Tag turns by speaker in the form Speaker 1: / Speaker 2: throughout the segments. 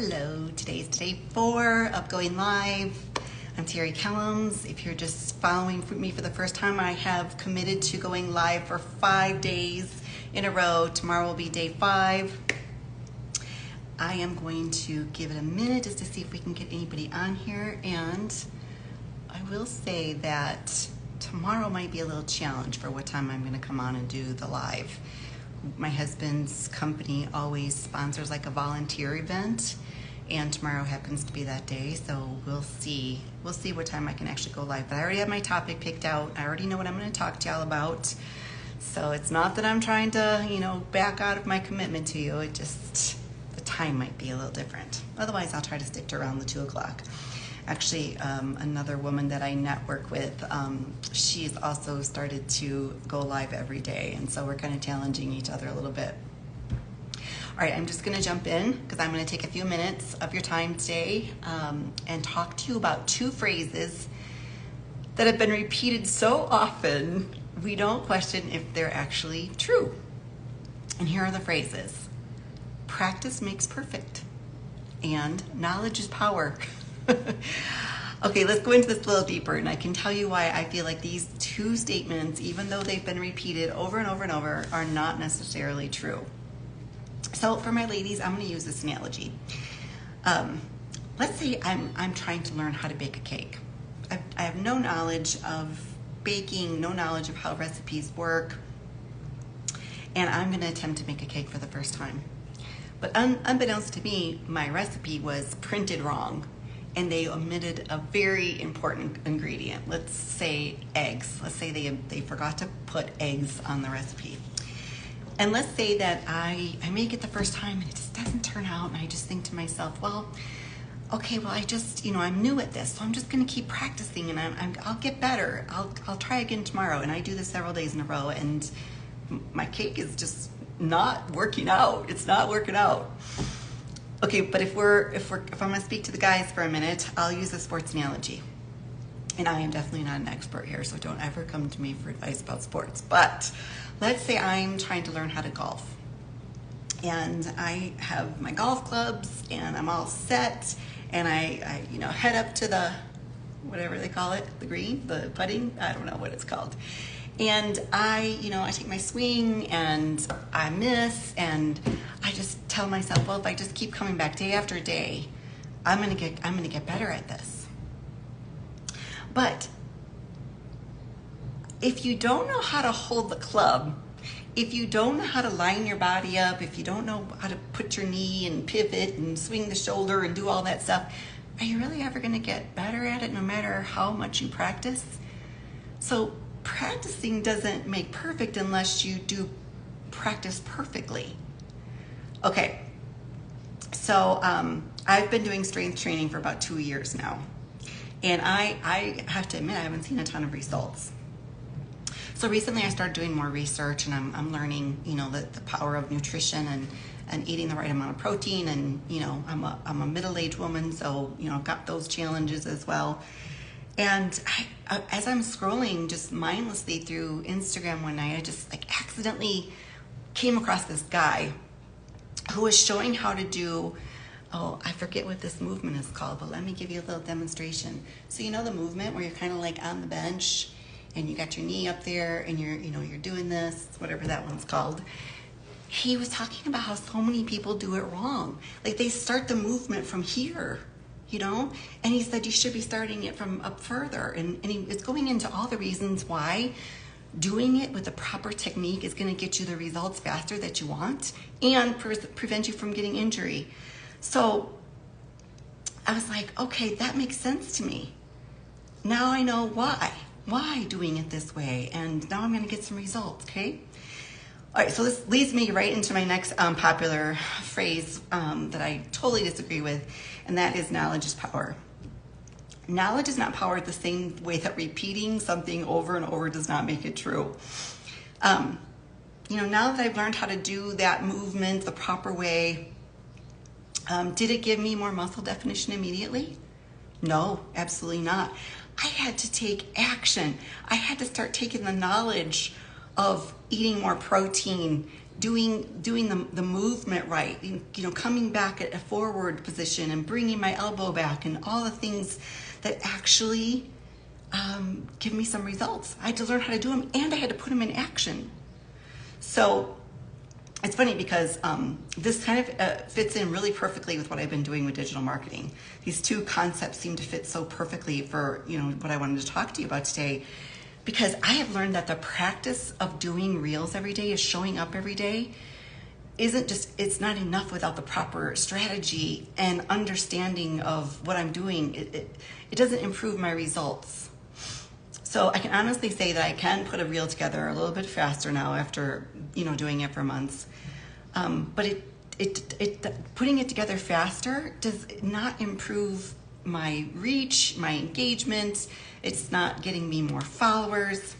Speaker 1: Hello, today's day 4 of going live. I'm Terry Kellums. If you're just following me for the first time, I have committed to going live for 5 days in a row. Tomorrow will be day 5. I am going to give it a minute just to see if we can get anybody on here, and I will say that tomorrow might be a little challenge for what time I'm going to come on and do the live. My husband's company always sponsors like a volunteer event, and tomorrow happens to be that day, so we'll see what time I can actually go live. But I already have my topic picked out. I already know what I'm going to talk to y'all about. So it's not that I'm trying to, back out of my commitment to you. It just, the time might be a little different. Otherwise, I'll try to stick to around the 2 o'clock. Actually, another woman that I network with, she's also started to go live every day, and so we're kind of challenging each other a little bit. All right, I'm just going to jump in because I'm going to take a few minutes of your time today and talk to you about 2 phrases that have been repeated so often we don't question if they're actually true. And here are the phrases: practice makes perfect, and knowledge is power. Okay, let's go into this a little deeper, and I can tell you why I feel like these 2 statements, even though they've been repeated over and over and over, are not necessarily true. So for my ladies, I'm going to use this analogy. Let's say I'm trying to learn how to bake a cake. I have no knowledge of baking, no knowledge of how recipes work, and I'm going to attempt to make a cake for the first time. But unbeknownst to me, my recipe was printed wrong, and they omitted a very important ingredient. Let's say eggs. Let's say they forgot to put eggs on the recipe. And let's say that I make it the first time and it just doesn't turn out, and I just think to myself, I'm new at this, so I'm just going to keep practicing, and I'll get better. I'll try again tomorrow, and I do this several days in a row, and my cake is just not working out. It's not working out. Okay, but if I'm going to speak to the guys for a minute, I'll use a sports analogy. And I am definitely not an expert here, so don't ever come to me for advice about sports. But let's say I'm trying to learn how to golf. And I have my golf clubs, and I'm all set, and I head up to the, whatever they call it, the green, the putting, I don't know what it's called. And I take my swing, and I miss, and I just tell myself, well, if I just keep coming back day after day, I'm gonna get better at this. But if you don't know how to hold the club, if you don't know how to line your body up, if you don't know how to put your knee and pivot and swing the shoulder and do all that stuff, are you really ever gonna get better at it no matter how much you practice? So practicing doesn't make perfect unless you do practice perfectly. Okay, so I've been doing strength training for about 2 years now, and I have to admit I haven't seen a ton of results. So recently I started doing more research, and I'm learning the power of nutrition and eating the right amount of protein, and I'm a middle-aged woman, so I've got those challenges as well. And as I'm scrolling just mindlessly through Instagram one night, I just accidentally came across this guy who was showing how to do, I forget what this movement is called, but let me give you a little demonstration. So the movement where you're kind of like on the bench and you got your knee up there and you're doing this, whatever that one's called. He was talking about how so many people do it wrong. Like they start the movement from here. And he said you should be starting it from up further, and it's going into all the reasons why doing it with the proper technique is going to get you the results faster that you want and prevent you from getting injury. So I was like, okay, that makes sense to me. Now I know why doing it this way, and now I'm going to get some results, okay? All right, so this leads me right into my next popular phrase that I totally disagree with, and that is knowledge is power. Knowledge is not power the same way that repeating something over and over does not make it true. Now that I've learned how to do that movement the proper way, did it give me more muscle definition immediately? No, absolutely not. I had to take action. I had to start taking the knowledge of eating more protein, doing the movement right, coming back at a forward position and bringing my elbow back and all the things that actually give me some results. I had to learn how to do them, and I had to put them in action. So it's funny because this kind of fits in really perfectly with what I've been doing with digital marketing. These two concepts seem to fit so perfectly for what I wanted to talk to you about today, because I have learned that the practice of doing reels every day, is showing up every day, it's not enough without the proper strategy and understanding of what I'm doing. It doesn't improve my results. So I can honestly say that I can put a reel together a little bit faster now after doing it for months. But putting it together faster does not improve my reach, my engagement. It's not getting me more followers.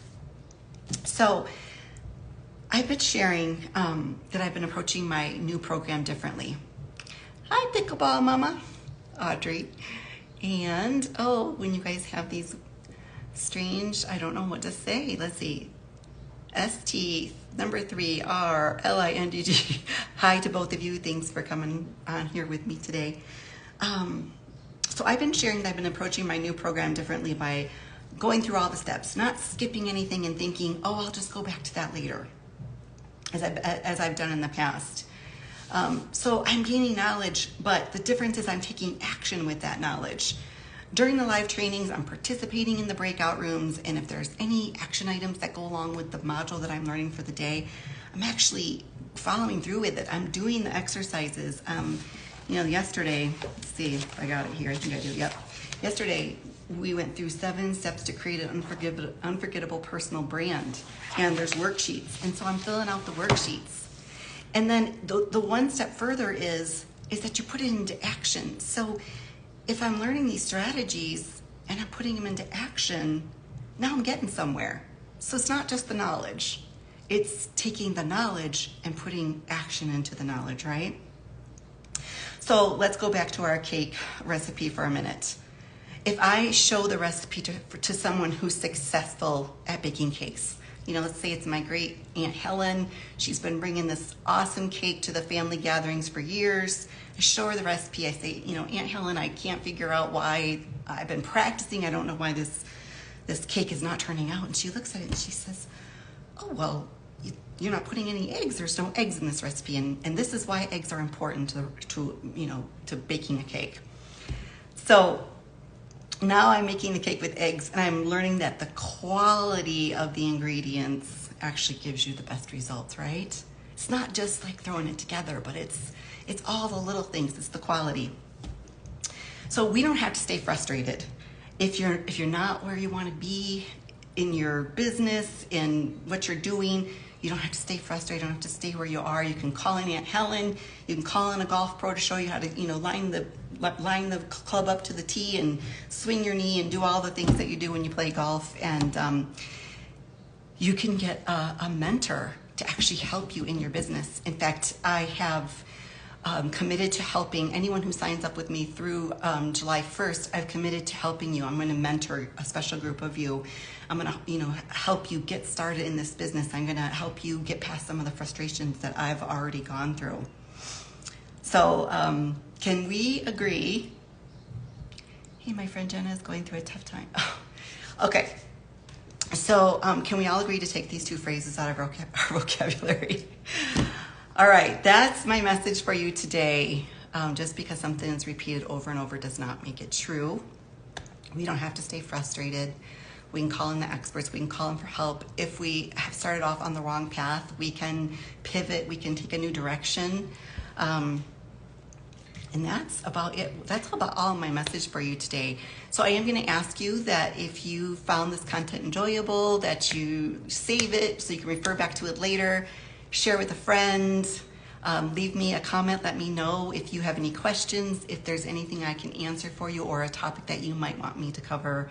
Speaker 1: So I've been sharing that I've been approaching my new program differently. Hi, Pickleball Mama, Audrey. And when you guys have these strange, I don't know what to say. Let's see. ST3RLINDG. Hi to both of you. Thanks for coming on here with me today. So I've been sharing that I've been approaching my new program differently by going through all the steps, not skipping anything and thinking, I'll just go back to that later, as I've done in the past. So I'm gaining knowledge, but the difference is I'm taking action with that knowledge. During the live trainings, I'm participating in the breakout rooms, and if there's any action items that go along with the module that I'm learning for the day, I'm actually following through with it. I'm doing the exercises. Yesterday, let's see if I got it here. I think I do. Yep. Yesterday, we went through 7 steps to create an unforgettable personal brand, and there's worksheets, and so I'm filling out the worksheets. And then the one step further is that you put it into action. So if I'm learning these strategies and I'm putting them into action, now I'm getting somewhere. So it's not just the knowledge. It's taking the knowledge and putting action into the knowledge, right? So let's go back to our cake recipe for a minute. If I show the recipe to someone who's successful at baking cakes, let's say it's my great Aunt Helen. She's been bringing this awesome cake to the family gatherings for years. I show her the recipe. I say, Aunt Helen, I can't figure out why. I've been practicing. I don't know why this cake is not turning out. And she looks at it and she says, well, you're not putting any eggs. There's no eggs in this recipe. And this is why eggs are important to baking a cake. So now I'm making the cake with eggs, and I'm learning that the quality of the ingredients actually gives you the best results, right? It's not just like throwing it together, but it's all the little things. It's the quality. So we don't have to stay frustrated. If you're not where you want to be in your business, in what you're doing, you don't have to stay frustrated. You don't have to stay where you are. You can call in Aunt Helen. You can call in a golf pro to show you how to, line the club up to the tee and swing your knee and do all the things that you do when you play golf. And you can get a mentor to actually help you in your business. In fact, I have committed to helping anyone who signs up with me through July 1st. I've committed to helping you. I'm going to mentor a special group of you. I'm going to, help you get started in this business. I'm going to help you get past some of the frustrations that I've already gone through. So, can we agree? Hey, my friend Jenna is going through a tough time. Okay. So, can we all agree to take these 2 phrases out of our vocabulary? All right, that's my message for you today. Just because something is repeated over and over does not make it true. We don't have to stay frustrated. We can call in the experts. We can call in for help. If we have started off on the wrong path, we can pivot. We can take a new direction. And that's about it. That's about all my message for you today. So I am going to ask you that if you found this content enjoyable, that you save it so you can refer back to it later, share with a friend, leave me a comment, let me know if you have any questions, if there's anything I can answer for you, or a topic that you might want me to cover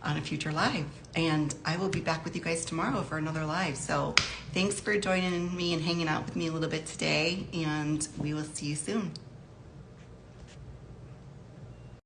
Speaker 1: on a future live. And I will be back with you guys tomorrow for another live. So thanks for joining me and hanging out with me a little bit today, and we will see you soon.